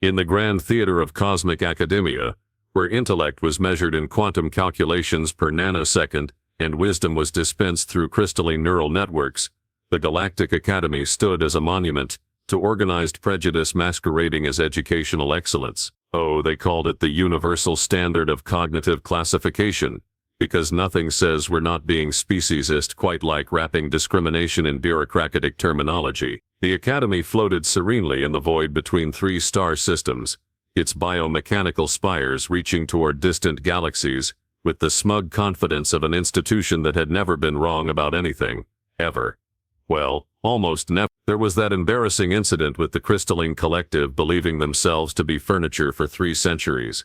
In the grand theater of cosmic academia, where intellect was measured in quantum calculations per nanosecond, and wisdom was dispensed through crystalline neural networks, the Galactic Academy stood as a monument to organized prejudice masquerading as educational excellence. Oh, they called it the universal standard of cognitive classification, because nothing says we're not being speciesist quite like wrapping discrimination in bureaucratic terminology. The Academy floated serenely in the void between three star systems, its biomechanical spires reaching toward distant galaxies, with the smug confidence of an institution that had never been wrong about anything, ever. Well, almost never. There was that embarrassing incident with the Crystalline Collective believing themselves to be furniture for 3 centuries.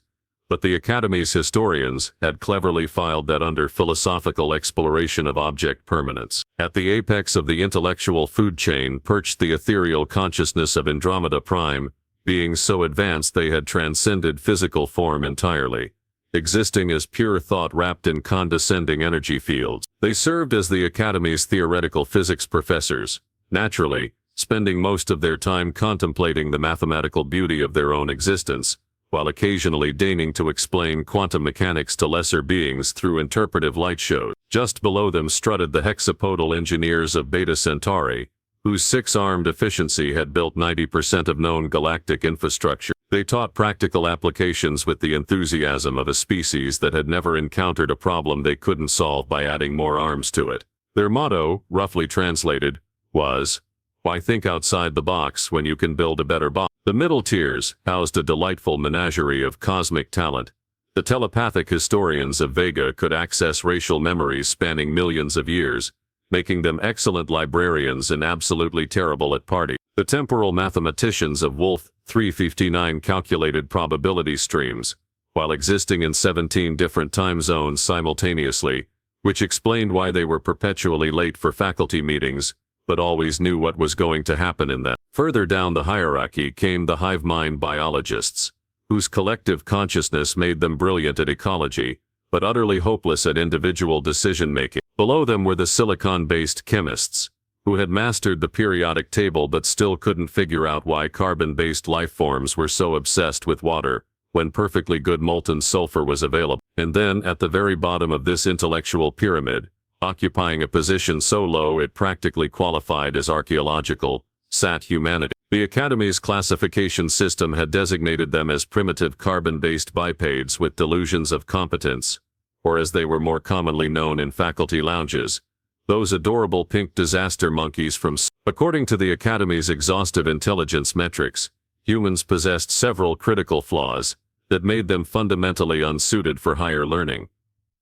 But the Academy's historians had cleverly filed that under philosophical exploration of object permanence. At the apex of the intellectual food chain perched the ethereal consciousness of Andromeda Prime, being so advanced they had transcended physical form entirely, existing as pure thought wrapped in condescending energy fields. They served as the Academy's theoretical physics professors, naturally, spending most of their time contemplating the mathematical beauty of their own existence, while occasionally deigning to explain quantum mechanics to lesser beings through interpretive light shows. Just below them strutted the hexapodal engineers of Beta Centauri, whose 6-armed efficiency had built 90% of known galactic infrastructure. They taught practical applications with the enthusiasm of a species that had never encountered a problem they couldn't solve by adding more arms to it. Their motto, roughly translated, was, "Why think outside the box when you can build a better box?" The middle tiers housed a delightful menagerie of cosmic talent. The telepathic historians of Vega could access racial memories spanning millions of years, making them excellent librarians and absolutely terrible at parties. The temporal mathematicians of Wolf 359 calculated probability streams, while existing in 17 different time zones simultaneously, which explained why they were perpetually late for faculty meetings, but always knew what was going to happen in them. Further down the hierarchy came the hive mind biologists, whose collective consciousness made them brilliant at ecology, but utterly hopeless at individual decision-making. Below them were the silicon-based chemists, who had mastered the periodic table but still couldn't figure out why carbon-based life forms were so obsessed with water, when perfectly good molten sulfur was available. And then, at the very bottom of this intellectual pyramid, occupying a position so low it practically qualified as archaeological, sat humanity. The Academy's classification system had designated them as primitive carbon-based bipeds with delusions of competence, or as they were more commonly known in faculty lounges, those adorable pink disaster monkeys from According to the Academy's exhaustive intelligence metrics, humans possessed several critical flaws that made them fundamentally unsuited for higher learning.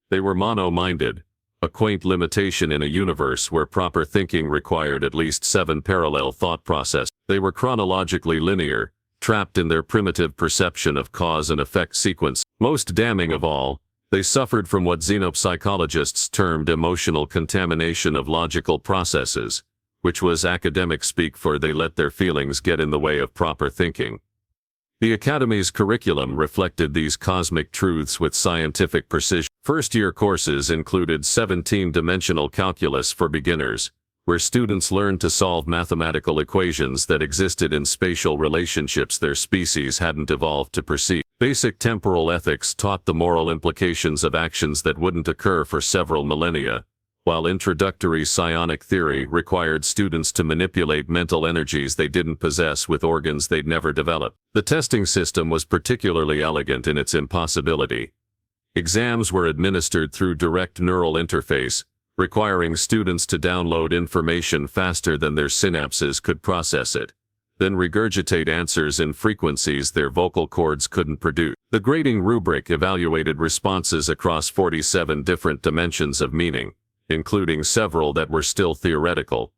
They were mono-minded, a quaint limitation in a universe where proper thinking required at least 7 parallel thought processes. They were chronologically linear, trapped in their primitive perception of cause and effect sequence. Most damning of all, they suffered from what xenopsychologists termed emotional contamination of logical processes, which was academic speak for they let their feelings get in the way of proper thinking. The Academy's curriculum reflected these cosmic truths with scientific precision. First-year courses included 17-dimensional calculus for beginners, where students learned to solve mathematical equations that existed in spatial relationships their species hadn't evolved to perceive. Basic temporal ethics taught the moral implications of actions that wouldn't occur for several millennia, while introductory psionic theory required students to manipulate mental energies they didn't possess with organs they'd never developed. The testing system was particularly elegant in its impossibility. Exams were administered through direct neural interface, requiring students to download information faster than their synapses could process it, then regurgitate answers in frequencies their vocal cords couldn't produce. The grading rubric evaluated responses across 47 different dimensions of meaning, including several that were still theoretical.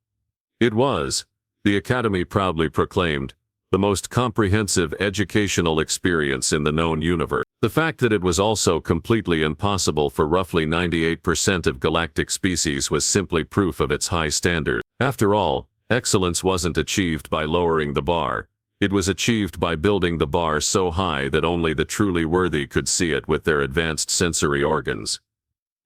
It was, the Academy proudly proclaimed, the most comprehensive educational experience in the known universe. The fact that it was also completely impossible for roughly 98% of galactic species was simply proof of its high standards. After all, excellence wasn't achieved by lowering the bar. It was achieved by building the bar so high that only the truly worthy could see it with their advanced sensory organs,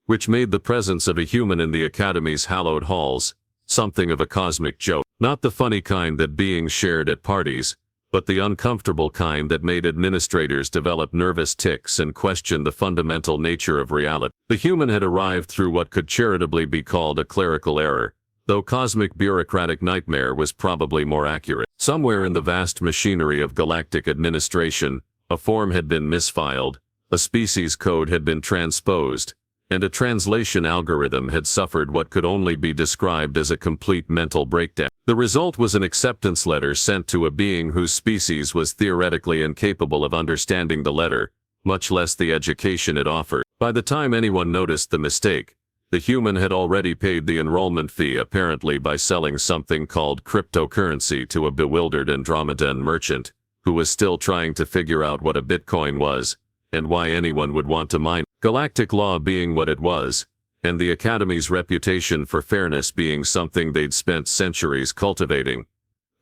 which made the presence of a human in the Academy's hallowed halls something of a cosmic joke. Not the funny kind that beings shared at parties, but the uncomfortable kind that made administrators develop nervous tics and question the fundamental nature of reality. The human had arrived through what could charitably be called a clerical error, though cosmic bureaucratic nightmare was probably more accurate. Somewhere in the vast machinery of galactic administration, a form had been misfiled, a species code had been transposed, and a translation algorithm had suffered what could only be described as a complete mental breakdown. The result was an acceptance letter sent to a being whose species was theoretically incapable of understanding the letter, much less the education it offered. By the time anyone noticed the mistake, the human had already paid the enrollment fee, apparently by selling something called cryptocurrency to a bewildered Andromedan merchant, who was still trying to figure out what a Bitcoin was, and why anyone would want to mine. Galactic law being what it was, and the Academy's reputation for fairness being something they'd spent centuries cultivating,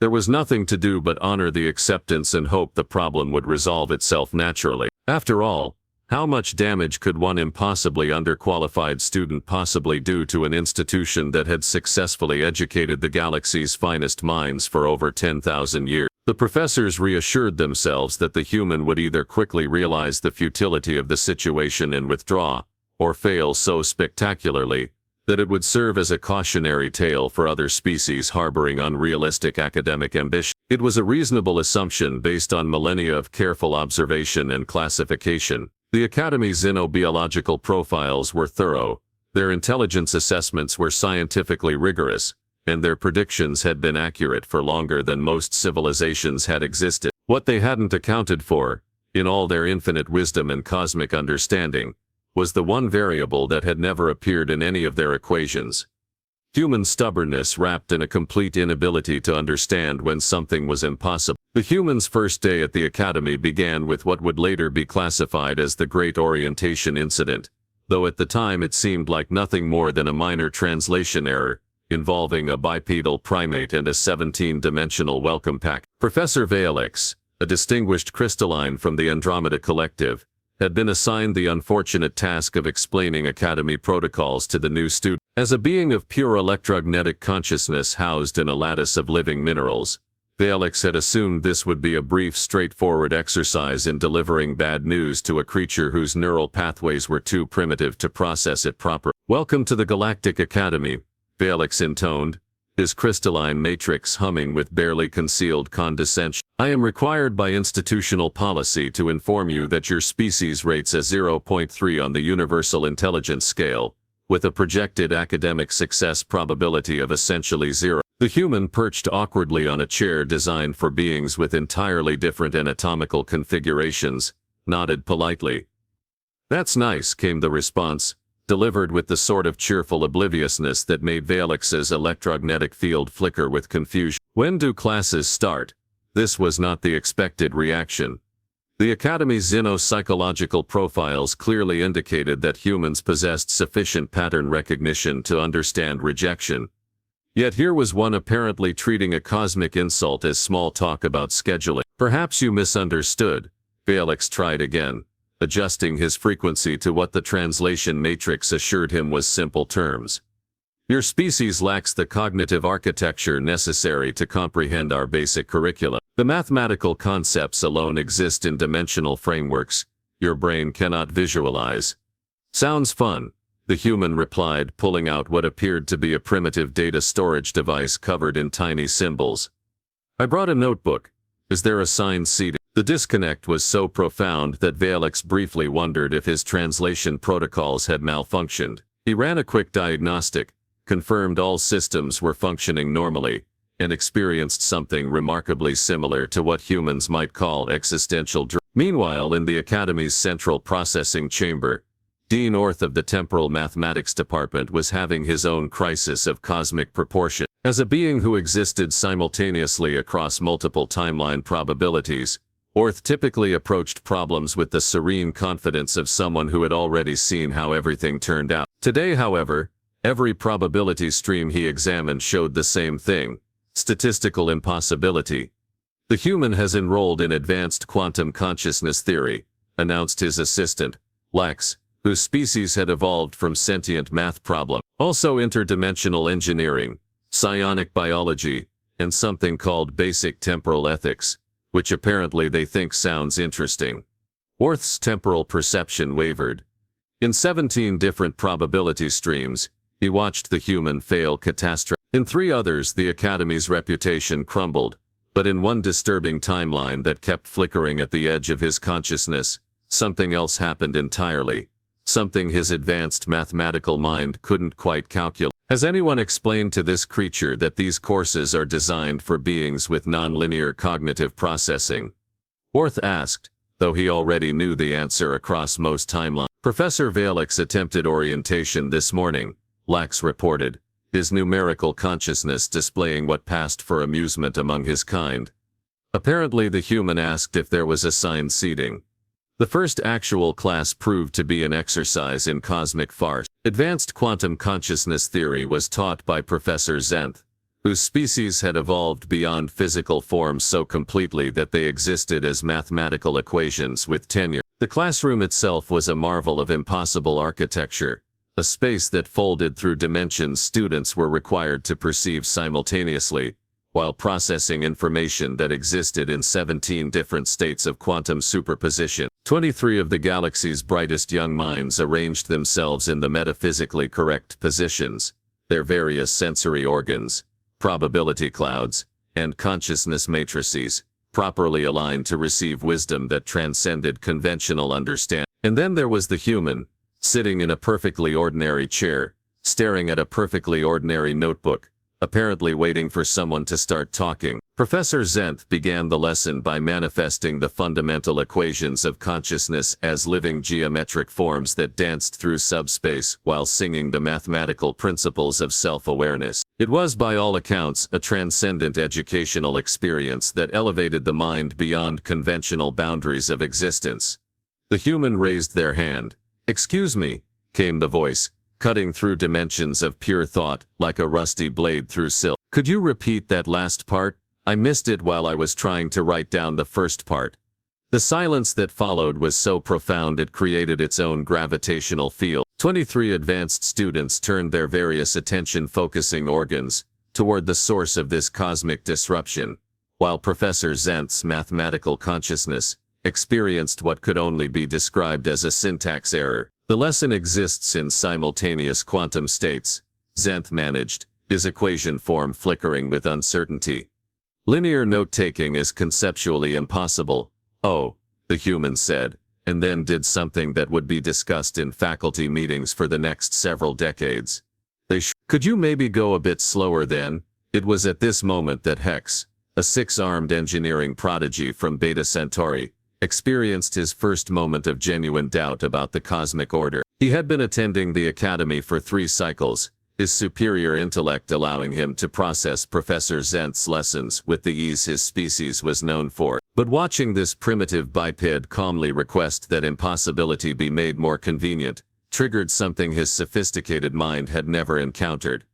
there was nothing to do but honor the acceptance and hope the problem would resolve itself naturally. After all, how much damage could one impossibly underqualified student possibly do to an institution that had successfully educated the galaxy's finest minds for over 10,000 years? The professors reassured themselves that the human would either quickly realize the futility of the situation and withdraw, or fail so spectacularly that it would serve as a cautionary tale for other species harboring unrealistic academic ambition. It was a reasonable assumption based on millennia of careful observation and classification. The Academy's xenobiological profiles were thorough, their intelligence assessments were scientifically rigorous, and their predictions had been accurate for longer than most civilizations had existed. What they hadn't accounted for, in all their infinite wisdom and cosmic understanding, was the one variable that had never appeared in any of their equations: human stubbornness wrapped in a complete inability to understand when something was impossible. The humans' first day at the Academy began with what would later be classified as the Great Orientation Incident, though at the time it seemed like nothing more than a minor translation error, involving a bipedal primate and a 17-dimensional welcome pack. Professor Valix, a distinguished crystalline from the Andromeda Collective, had been assigned the unfortunate task of explaining Academy protocols to the new student. As a being of pure electromagnetic consciousness housed in a lattice of living minerals, Valix had assumed this would be a brief, straightforward exercise in delivering bad news to a creature whose neural pathways were too primitive to process it properly. "Welcome to the Galactic Academy," Valix intoned, his crystalline matrix humming with barely concealed condescension. "I am required by institutional policy to inform you that your species rates a 0.3 on the Universal Intelligence Scale, with a projected academic success probability of essentially zero." The human perched awkwardly on a chair designed for beings with entirely different anatomical configurations, nodded politely. "That's nice," came the response, delivered with the sort of cheerful obliviousness that made Valix's electromagnetic field flicker with confusion. "When do classes start?" This was not the expected reaction. The Academy's xenopsychological profiles clearly indicated that humans possessed sufficient pattern recognition to understand rejection. Yet here was one apparently treating a cosmic insult as small talk about scheduling. "Perhaps you misunderstood," Valix tried again, adjusting his frequency to what the translation matrix assured him was simple terms. "Your species lacks the cognitive architecture necessary to comprehend our basic curricula. The mathematical concepts alone exist in dimensional frameworks your brain cannot visualize." "Sounds fun," the human replied, pulling out what appeared to be a primitive data storage device covered in tiny symbols. "I brought a notebook. Is there assigned seating?" The disconnect was so profound that Valix briefly wondered if his translation protocols had malfunctioned. He ran a quick diagnostic, confirmed all systems were functioning normally, and experienced something remarkably similar to what humans might call existential dread. Meanwhile, in the Academy's central processing chamber, Dean Orth of the Temporal Mathematics Department was having his own crisis of cosmic proportion. As a being who existed simultaneously across multiple timeline probabilities, Orth typically approached problems with the serene confidence of someone who had already seen how everything turned out. Today, however, every probability stream he examined showed the same thing: statistical impossibility. "The human has enrolled in advanced quantum consciousness theory," announced his assistant, Lex, whose species had evolved from sentient math problem. "Also interdimensional engineering, psionic biology, and something called basic temporal ethics." which apparently they think sounds interesting. Orth's temporal perception wavered. In 17 different probability streams, he watched the human fail catastrophe. In 3 others, the Academy's reputation crumbled, but in one disturbing timeline that kept flickering at the edge of his consciousness, something else happened entirely. Something his advanced mathematical mind couldn't quite calculate. Has anyone explained to this creature that these courses are designed for beings with nonlinear cognitive processing? Orth asked, though he already knew the answer across most timelines. Professor Valek's attempted orientation this morning, Lax reported, his numerical consciousness displaying what passed for amusement among his kind. Apparently the human asked if there was assigned seating. The first actual class proved to be an exercise in cosmic farce. Advanced quantum consciousness theory was taught by Professor Zenth, whose species had evolved beyond physical forms so completely that they existed as mathematical equations with tenure. The classroom itself was a marvel of impossible architecture, a space that folded through dimensions students were required to perceive simultaneously, while processing information that existed in 17 different states of quantum superposition. 23 of the galaxy's brightest young minds arranged themselves in the metaphysically correct positions, their various sensory organs, probability clouds, and consciousness matrices, properly aligned to receive wisdom that transcended conventional understanding. And then there was the human, sitting in a perfectly ordinary chair, staring at a perfectly ordinary notebook, apparently waiting for someone to start talking. Professor Zenth began the lesson by manifesting the fundamental equations of consciousness as living geometric forms that danced through subspace while singing the mathematical principles of self-awareness. It was by all accounts a transcendent educational experience that elevated the mind beyond conventional boundaries of existence. The human raised their hand. "Excuse me," came the voice, cutting through dimensions of pure thought like a rusty blade through silk. "Could you repeat that last part? I missed it while I was trying to write down the first part." The silence that followed was so profound it created its own gravitational field. 23 advanced students turned their various attention-focusing organs toward the source of this cosmic disruption, while Professor Zenth's mathematical consciousness experienced what could only be described as a syntax error. The lesson exists in simultaneous quantum states, Zenth managed, his equation form flickering with uncertainty. Linear note-taking is conceptually impossible. "Oh," the human said, and then did something that would be discussed in faculty meetings for the next several decades. "Could you maybe go a bit slower then?" It was at this moment that Hex, a 6-armed engineering prodigy from Beta Centauri, experienced his first moment of genuine doubt about the cosmic order. He had been attending the Academy for 3 cycles, his superior intellect allowing him to process Professor Zenth's lessons with the ease his species was known for. But watching this primitive biped calmly request that impossibility be made more convenient, triggered something his sophisticated mind had never encountered.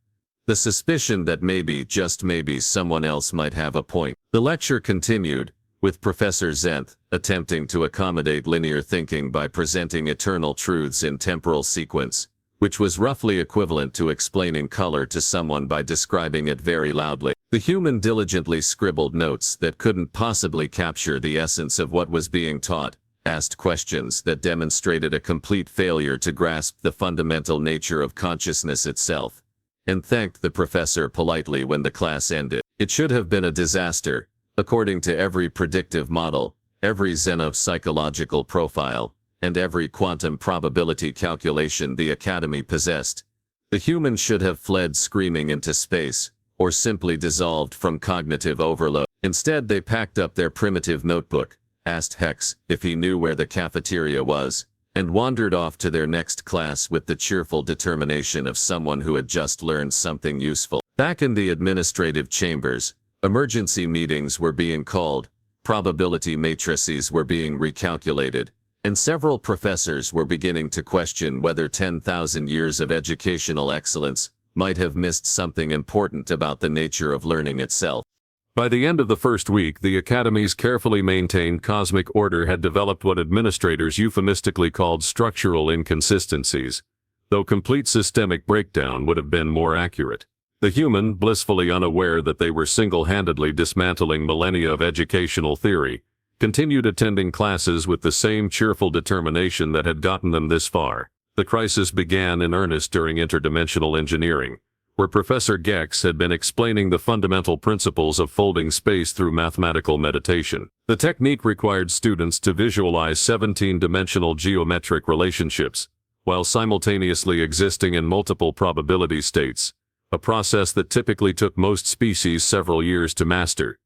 The suspicion that maybe, just maybe, someone else might have a point. The lecture continued, with Professor Zenth attempting to accommodate linear thinking by presenting eternal truths in temporal sequence, which was roughly equivalent to explaining color to someone by describing it very loudly. The human diligently scribbled notes that couldn't possibly capture the essence of what was being taught, asked questions that demonstrated a complete failure to grasp the fundamental nature of consciousness itself, and thanked the professor politely when the class ended. It should have been a disaster, according to every predictive model, every xenopsychological profile, and every quantum probability calculation the Academy possessed. The humans should have fled screaming into space, or simply dissolved from cognitive overload. Instead they packed up their primitive notebook, asked Hex if he knew where the cafeteria was, and wandered off to their next class with the cheerful determination of someone who had just learned something useful. Back in the administrative chambers, emergency meetings were being called, probability matrices were being recalculated, and several professors were beginning to question whether 10,000 years of educational excellence might have missed something important about the nature of learning itself. By the end of the first week, the Academy's carefully maintained cosmic order had developed what administrators euphemistically called structural inconsistencies, though complete systemic breakdown would have been more accurate. The human, blissfully unaware that they were single-handedly dismantling millennia of educational theory, continued attending classes with the same cheerful determination that had gotten them this far. The crisis began in earnest during interdimensional engineering, where Professor Gex had been explaining the fundamental principles of folding space through mathematical meditation. The technique required students to visualize 17-dimensional geometric relationships, while simultaneously existing in multiple probability states, a process that typically took most species several years to master.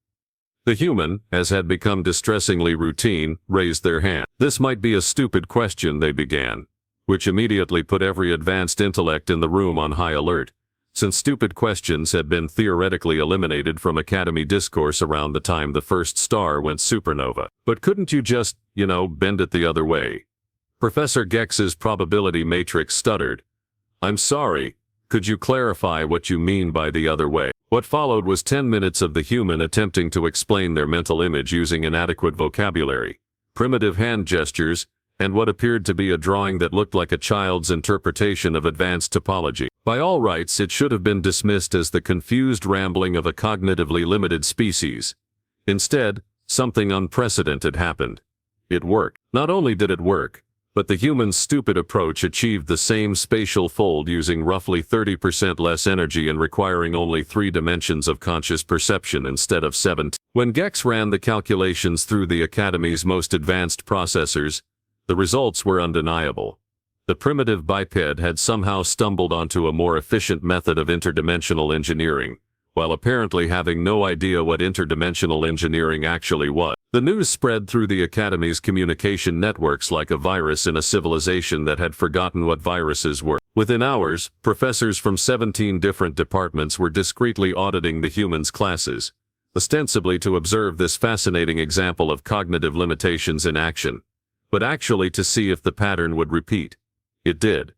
The human, as had become distressingly routine, raised their hand. This might be a stupid question, they began, which immediately put every advanced intellect in the room on high alert, since stupid questions had been theoretically eliminated from academy discourse around the time the first star went supernova. But couldn't you just, bend it the other way? Professor Gex's probability matrix stuttered. I'm sorry, could you clarify what you mean by the other way? What followed was 10 minutes of the human attempting to explain their mental image using inadequate vocabulary, primitive hand gestures, and what appeared to be a drawing that looked like a child's interpretation of advanced topology. By all rights, it should have been dismissed as the confused rambling of a cognitively limited species. Instead, something unprecedented happened. It worked. Not only did it work, but the human's stupid approach achieved the same spatial fold using roughly 30% less energy and requiring only 3 dimensions of conscious perception instead of 7. When Gex ran the calculations through the Academy's most advanced processors, the results were undeniable. The primitive biped had somehow stumbled onto a more efficient method of interdimensional engineering, while apparently having no idea what interdimensional engineering actually was. The news spread through the Academy's communication networks like a virus in a civilization that had forgotten what viruses were. Within hours, professors from 17 different departments were discreetly auditing the humans' classes, ostensibly to observe this fascinating example of cognitive limitations in action, but actually to see if the pattern would repeat. It did.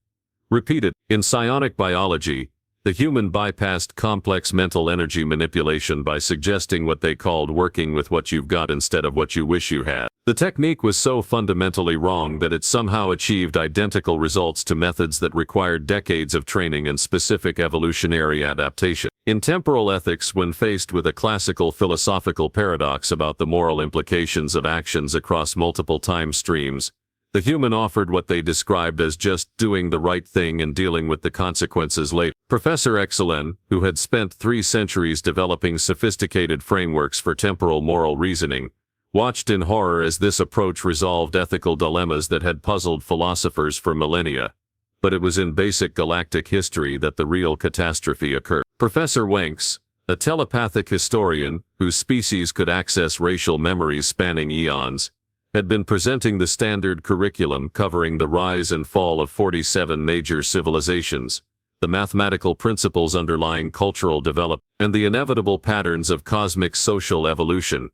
Repeated. In psionic biology, the human bypassed complex mental energy manipulation by suggesting what they called working with what you've got instead of what you wish you had. The technique was so fundamentally wrong that it somehow achieved identical results to methods that required decades of training and specific evolutionary adaptation. In temporal ethics, when faced with a classical philosophical paradox about the moral implications of actions across multiple time streams, the human offered what they described as just doing the right thing and dealing with the consequences later. Professor Excellin, who had spent 3 centuries developing sophisticated frameworks for temporal moral reasoning, watched in horror as this approach resolved ethical dilemmas that had puzzled philosophers for millennia. But it was in basic galactic history that the real catastrophe occurred. Professor Wenks, a telepathic historian whose species could access racial memories spanning eons, had been presenting the standard curriculum covering the rise and fall of 47 major civilizations, the mathematical principles underlying cultural development, and the inevitable patterns of cosmic social evolution.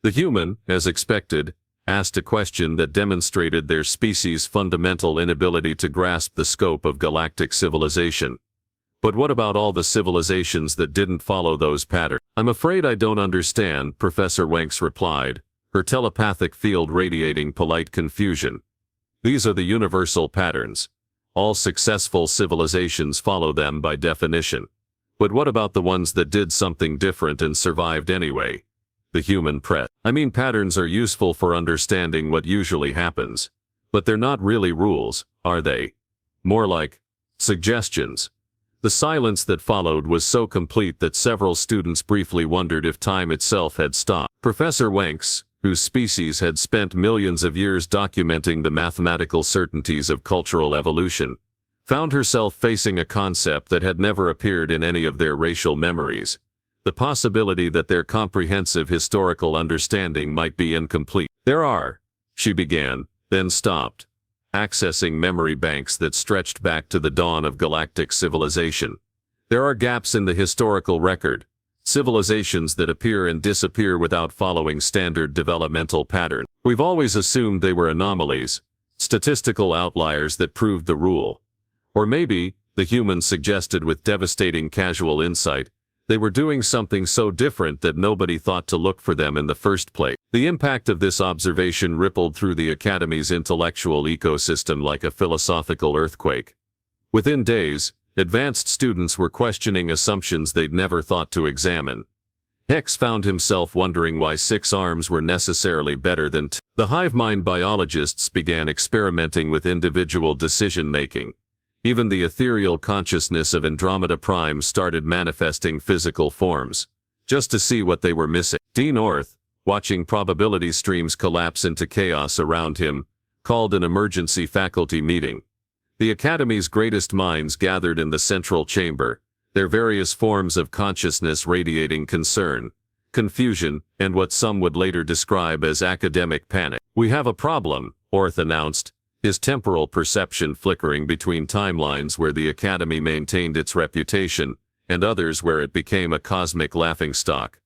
The human, as expected, asked a question that demonstrated their species' fundamental inability to grasp the scope of galactic civilization. But what about all the civilizations that didn't follow those patterns? I'm afraid I don't understand, Professor Wenks replied, her telepathic field radiating polite confusion. These are the universal patterns. All successful civilizations follow them by definition. But what about the ones that did something different and survived anyway? The human press. Patterns are useful for understanding what usually happens. But they're not really rules, are they? More like suggestions. The silence that followed was so complete that several students briefly wondered if time itself had stopped. Professor Wenks, whose species had spent millions of years documenting the mathematical certainties of cultural evolution, found herself facing a concept that had never appeared in any of their racial memories: the possibility that their comprehensive historical understanding might be incomplete. There are, she began, then stopped, accessing memory banks that stretched back to the dawn of galactic civilization. There are gaps in the historical record, civilizations that appear and disappear without following standard developmental patterns. We've always assumed they were anomalies, statistical outliers that proved the rule. Or maybe, the humans suggested with devastating casual insight, they were doing something so different that nobody thought to look for them in the first place. The impact of this observation rippled through the Academy's intellectual ecosystem like a philosophical earthquake. Within days, Advanced students were questioning assumptions they'd never thought to examine. Hex found himself wondering why 6 arms were necessarily better than 2. The hive mind biologists began experimenting with individual decision-making. Even the ethereal consciousness of Andromeda Prime started manifesting physical forms, just to see what they were missing. Dean Orth, watching probability streams collapse into chaos around him, called an emergency faculty meeting. The Academy's greatest minds gathered in the central chamber, their various forms of consciousness radiating concern, confusion, and what some would later describe as academic panic. "We have a problem," Orth announced, his temporal perception flickering between timelines where the Academy maintained its reputation, and others where it became a cosmic laughingstock.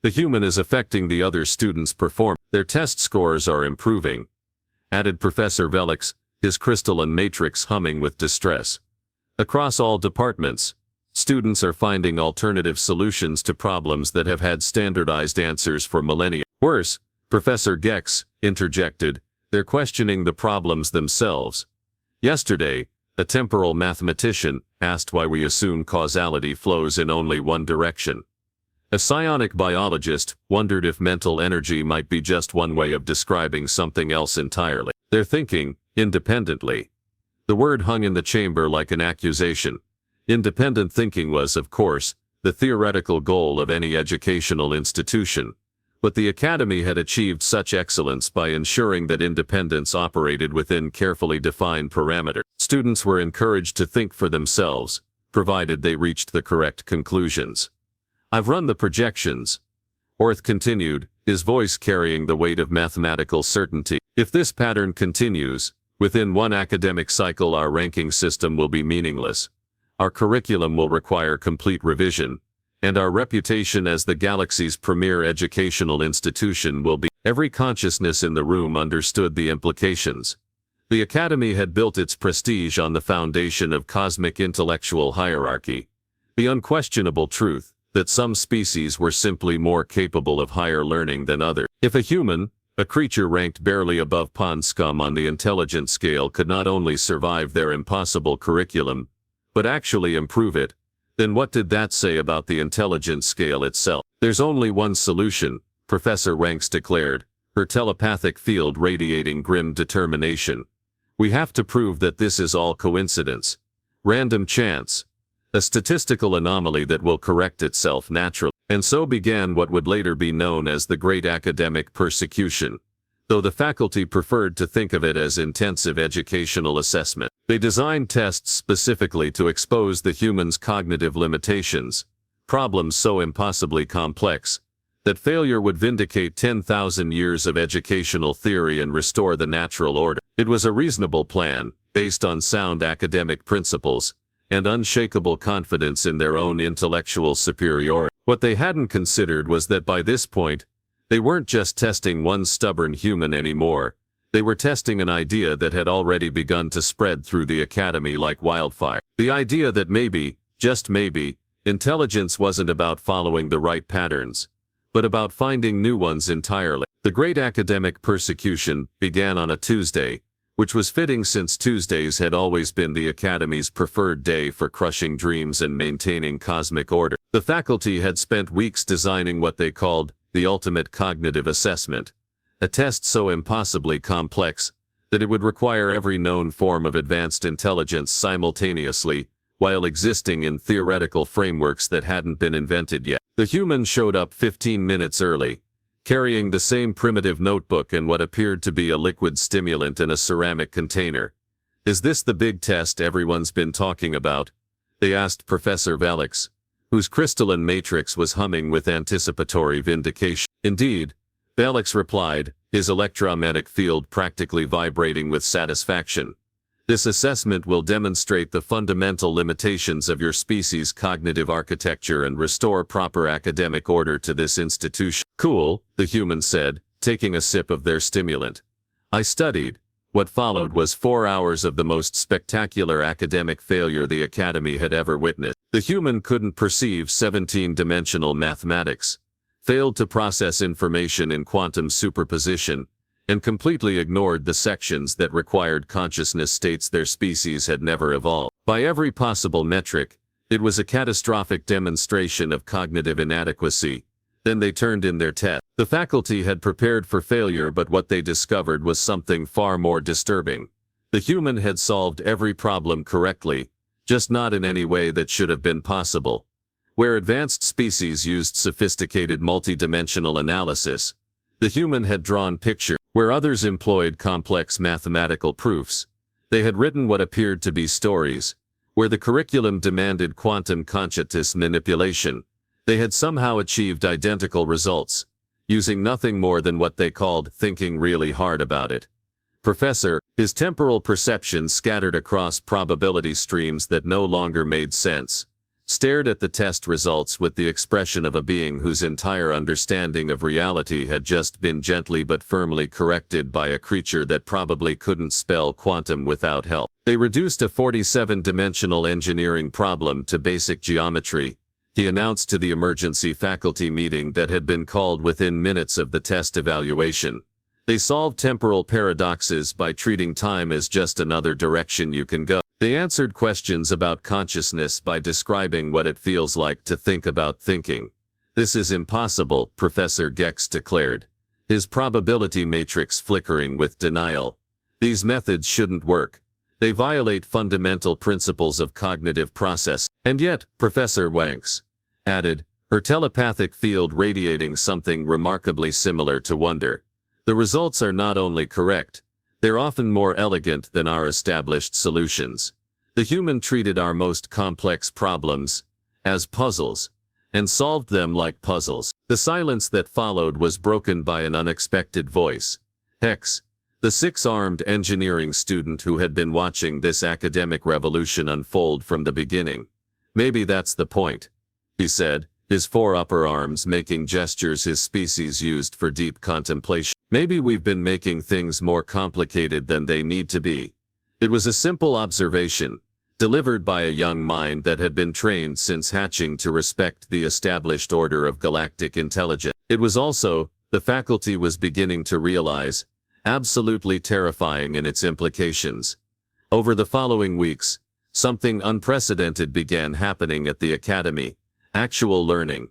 "The human is affecting the other students' performance. Their test scores are improving," added Professor Velix, his crystalline matrix humming with distress. "Across all departments, students are finding alternative solutions to problems that have had standardized answers for millennia." "Worse," Professor Gex interjected, "they're questioning the problems themselves." Yesterday, a temporal mathematician asked why we assume causality flows in only one direction. A psionic biologist wondered if mental energy might be just one way of describing something else entirely. "They're thinking independently." The word hung in the chamber like an accusation. Independent thinking was, of course, the theoretical goal of any educational institution, but the Academy had achieved such excellence by ensuring that independence operated within carefully defined parameters. Students were encouraged to think for themselves, provided they reached the correct conclusions. "I've run the projections," Orth continued, his voice carrying the weight of mathematical certainty. "If this pattern continues, within one academic cycle our ranking system will be meaningless. Our curriculum will require complete revision, and our reputation as the galaxy's premier educational institution will be." Every consciousness in the room understood the implications. The Academy had built its prestige on the foundation of cosmic intellectual hierarchy, the unquestionable truth that some species were simply more capable of higher learning than others. If a human, a creature ranked barely above pond scum on the intelligence scale, could not only survive their impossible curriculum, but actually improve it, then what did that say about the intelligence scale itself? "There's only one solution," Professor Ranks declared, her telepathic field radiating grim determination. "We have to prove that this is all coincidence, random chance, a statistical anomaly that will correct itself naturally." And so began what would later be known as the Great Academic Persecution, though the faculty preferred to think of it as intensive educational assessment. They designed tests specifically to expose the human's cognitive limitations, problems so impossibly complex that failure would vindicate 10,000 years of educational theory and restore the natural order. It was a reasonable plan, based on sound academic principles, and unshakable confidence in their own intellectual superiority. What they hadn't considered was that by this point, they weren't just testing one stubborn human anymore. They were testing an idea that had already begun to spread through the Academy like wildfire. The idea that maybe, just maybe, intelligence wasn't about following the right patterns, but about finding new ones entirely. The Great Academic Persecution began on a Tuesday, which was fitting since Tuesdays had always been the Academy's preferred day for crushing dreams and maintaining cosmic order. The faculty had spent weeks designing what they called the ultimate cognitive assessment, a test so impossibly complex that it would require every known form of advanced intelligence simultaneously, while existing in theoretical frameworks that hadn't been invented yet. The human showed up 15 minutes early, carrying the same primitive notebook and what appeared to be a liquid stimulant in a ceramic container. "Is this the big test everyone's been talking about?" they asked Professor Velix, whose crystalline matrix was humming with anticipatory vindication. "Indeed," Velix replied, his electromagnetic field practically vibrating with satisfaction. "This assessment will demonstrate the fundamental limitations of your species' cognitive architecture and restore proper academic order to this institution." "Cool," the human said, taking a sip of their stimulant. "I studied." What followed was 4 hours of the most spectacular academic failure the Academy had ever witnessed. The human couldn't perceive 17-dimensional mathematics, failed to process information in quantum superposition, and completely ignored the sections that required consciousness states their species had never evolved. By every possible metric, it was a catastrophic demonstration of cognitive inadequacy. Then they turned in their test. The faculty had prepared for failure, but what they discovered was something far more disturbing. The human had solved every problem correctly, just not in any way that should have been possible. Where advanced species used sophisticated multidimensional analysis, the human had drawn pictures. Where others employed complex mathematical proofs, they had written what appeared to be stories. Where the curriculum demanded quantum consciousness manipulation, they had somehow achieved identical results, using nothing more than what they called thinking really hard about it. Professor, his temporal perception scattered across probability streams that no longer made sense, stared at the test results with the expression of a being whose entire understanding of reality had just been gently but firmly corrected by a creature that probably couldn't spell quantum without help. They reduced a 47-dimensional engineering problem to basic geometry, he announced to the emergency faculty meeting that had been called within minutes of the test evaluation. They solved temporal paradoxes by treating time as just another direction you can go. They answered questions about consciousness by describing what it feels like to think about thinking. This is impossible, Professor Gex declared, his probability matrix flickering with denial. These methods shouldn't work. They violate fundamental principles of cognitive process. And yet, Professor Wanks added, her telepathic field radiating something remarkably similar to wonder. The results are not only correct, they're often more elegant than our established solutions. The human treated our most complex problems as puzzles, and solved them like puzzles. The silence that followed was broken by an unexpected voice. Hex, the six-armed engineering student who had been watching this academic revolution unfold from the beginning. Maybe that's the point, he said, his four upper arms making gestures his species used for deep contemplation. Maybe we've been making things more complicated than they need to be. It was a simple observation, delivered by a young mind that had been trained since hatching to respect the established order of galactic intelligence. It was also, the faculty was beginning to realize, absolutely terrifying in its implications. Over the following weeks, something unprecedented began happening at the academy. Actual learning.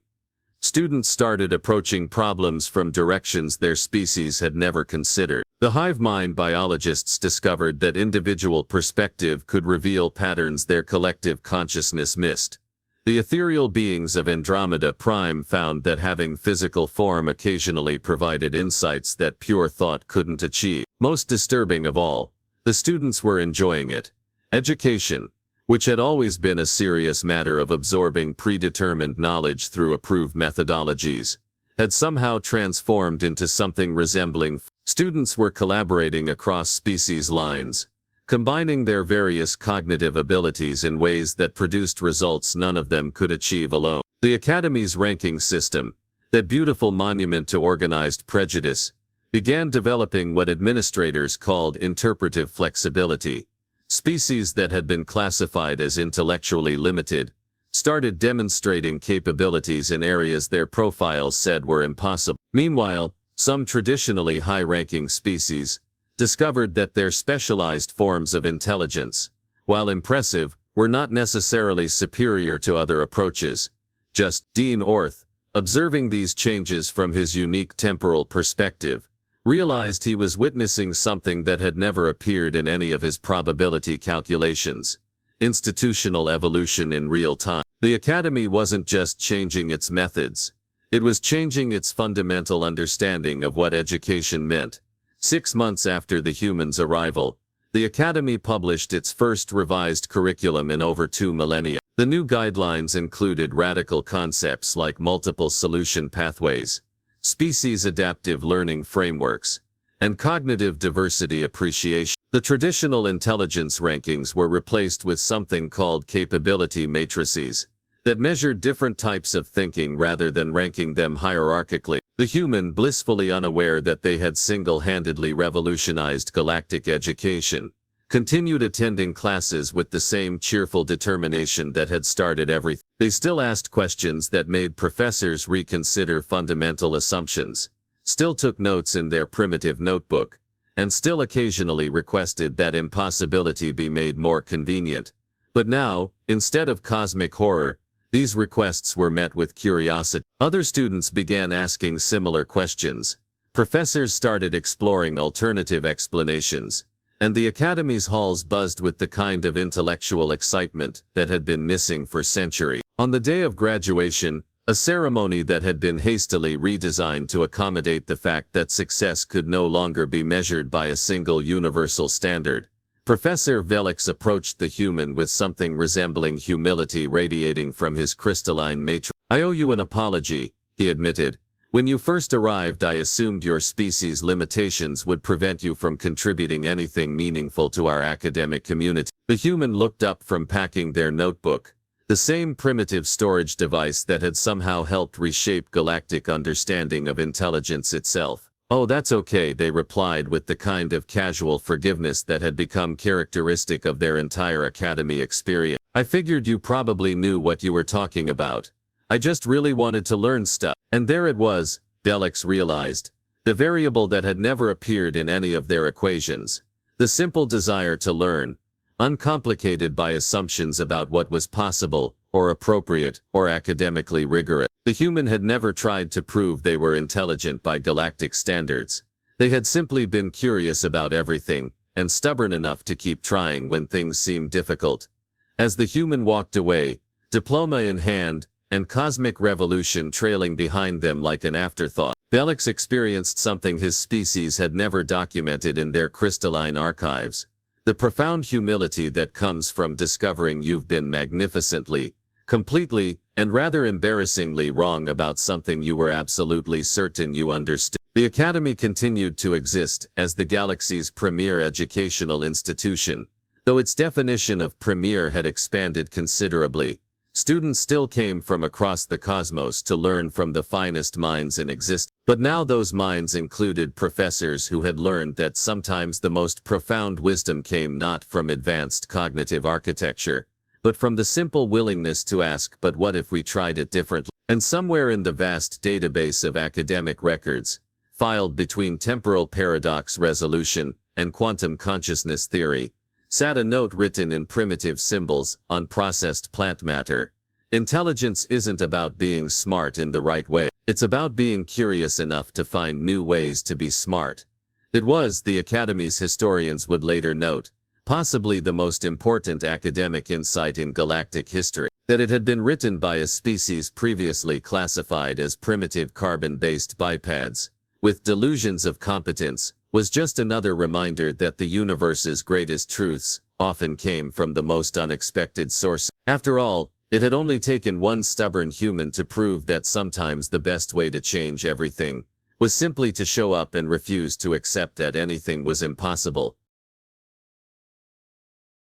Students started approaching problems from directions their species had never considered. The hive mind biologists discovered that individual perspective could reveal patterns their collective consciousness missed. The ethereal beings of Andromeda Prime found that having physical form occasionally provided insights that pure thought couldn't achieve. Most disturbing of all, the students were enjoying it. Education, which had always been a serious matter of absorbing predetermined knowledge through approved methodologies, had somehow transformed into something resembling. Students were collaborating across species lines, combining their various cognitive abilities in ways that produced results none of them could achieve alone. The Academy's ranking system, that beautiful monument to organized prejudice, began developing what administrators called interpretive flexibility. Species that had been classified as intellectually limited started demonstrating capabilities in areas their profiles said were impossible. Meanwhile, some traditionally high-ranking species discovered that their specialized forms of intelligence, while impressive, were not necessarily superior to other approaches. Just Dean Orth, observing these changes from his unique temporal perspective, realized he was witnessing something that had never appeared in any of his probability calculations: institutional evolution in real time. The Academy wasn't just changing its methods, it was changing its fundamental understanding of what education meant. 6 months after the humans' arrival, the Academy published its first revised curriculum in over 2 millennia. The new guidelines included radical concepts like multiple solution pathways, species adaptive learning frameworks, and cognitive diversity appreciation. The traditional intelligence rankings were replaced with something called capability matrices that measured different types of thinking rather than ranking them hierarchically. The human, blissfully unaware that they had single-handedly revolutionized galactic education, continued attending classes with the same cheerful determination that had started everything. They still asked questions that made professors reconsider fundamental assumptions, still took notes in their primitive notebook, and still occasionally requested that impossibility be made more convenient. But now, instead of cosmic horror, these requests were met with curiosity. Other students began asking similar questions. Professors started exploring alternative explanations, and the Academy's halls buzzed with the kind of intellectual excitement that had been missing for centuries. On the day of graduation, a ceremony that had been hastily redesigned to accommodate the fact that success could no longer be measured by a single universal standard, Professor Velix approached the human with something resembling humility radiating from his crystalline matrix. "I owe you an apology," he admitted. "When you first arrived, I assumed your species' limitations would prevent you from contributing anything meaningful to our academic community." The human looked up from packing their notebook, the same primitive storage device that had somehow helped reshape galactic understanding of intelligence itself. "Oh, that's okay," they replied with the kind of casual forgiveness that had become characteristic of their entire academy experience. "I figured you probably knew what you were talking about. I just really wanted to learn stuff." And there it was, Velix realized, the variable that had never appeared in any of their equations. The simple desire to learn, uncomplicated by assumptions about what was possible, or appropriate, or academically rigorous. The human had never tried to prove they were intelligent by galactic standards. They had simply been curious about everything, and stubborn enough to keep trying when things seemed difficult. As the human walked away, diploma in hand, and cosmic revolution trailing behind them like an afterthought, Velix experienced something his species had never documented in their crystalline archives. The profound humility that comes from discovering you've been magnificently, completely, and rather embarrassingly wrong about something you were absolutely certain you understood. The Academy continued to exist as the galaxy's premier educational institution, though its definition of premier had expanded considerably. Students still came from across the cosmos to learn from the finest minds in existence. But now those minds included professors who had learned that sometimes the most profound wisdom came not from advanced cognitive architecture, but from the simple willingness to ask, "But what if we tried it differently?" And somewhere in the vast database of academic records, filed between temporal paradox resolution and quantum consciousness theory, sat a note written in primitive symbols on processed plant matter. Intelligence isn't about being smart in the right way. It's about being curious enough to find new ways to be smart. It was, the Academy's historians would later note, possibly the most important academic insight in galactic history. That it had been written by a species previously classified as primitive carbon-based bipeds, with delusions of competence, was just another reminder that the universe's greatest truths often came from the most unexpected sources. After all, it had only taken one stubborn human to prove that sometimes the best way to change everything was simply to show up and refuse to accept that anything was impossible.